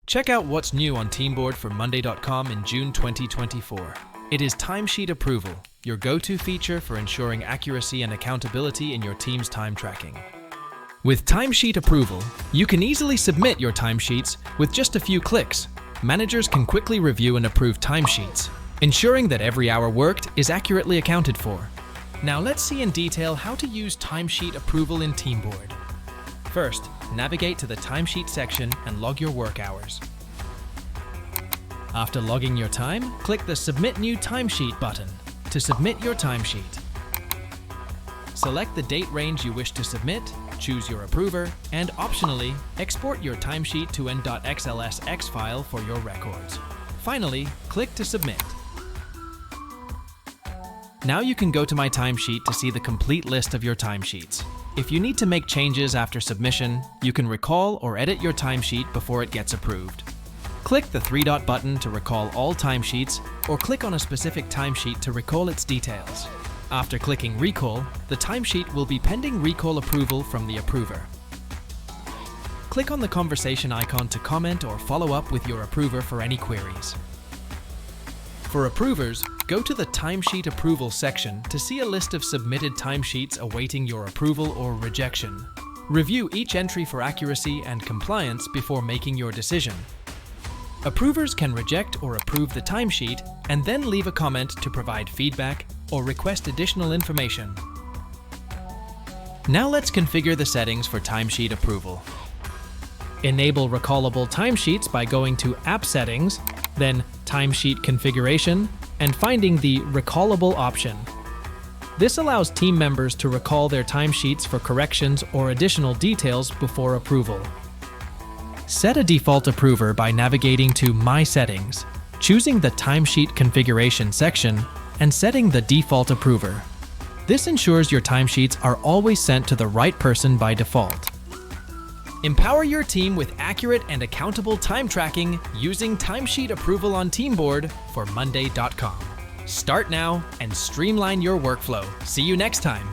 Check out what's new on TeamBoard for Monday.com in June 2024. It is Timesheet Approval, your go-to feature for ensuring accuracy and accountability in your team's time tracking. With Timesheet Approval, you can easily submit your timesheets with just a few clicks. Managers can quickly review and approve timesheets, ensuring that every hour worked is accurately accounted for. Now let's see in detail how to use Timesheet Approval in TeamBoard. First, navigate to the Timesheet section and log your work hours. After logging your time, click the Submit New Timesheet button to submit your timesheet. Select the date range you wish to submit, choose your approver, and optionally, export your timesheet to n.xlsx file for your records. Finally, click to submit. Now you can go to My Timesheet to see the complete list of your timesheets. If you need to make changes after submission, you can recall or edit your timesheet before it gets approved. Click the three-dot button to recall all timesheets, or click on a specific timesheet to recall its details. After clicking Recall, the timesheet will be pending recall approval from the approver. Click on the conversation icon to comment or follow up with your approver for any queries. For approvers, go to the Timesheet Approval section to see a list of submitted timesheets awaiting your approval or rejection. Review each entry for accuracy and compliance before making your decision. Approvers can reject or approve the timesheet and then leave a comment to provide feedback or request additional information. Now let's configure the settings for Timesheet Approval. Enable recallable timesheets by going to App Settings, then Timesheet Configuration, and finding the Recallable option. This allows team members to recall their timesheets for corrections or additional details before approval. Set a default approver by navigating to My Settings, choosing the Timesheet Configuration section, and setting the default approver. This ensures your timesheets are always sent to the right person by default. Empower your team with accurate and accountable time tracking using Timesheet Approval on TeamBoard for Monday.com. Start now and streamline your workflow. See you next time.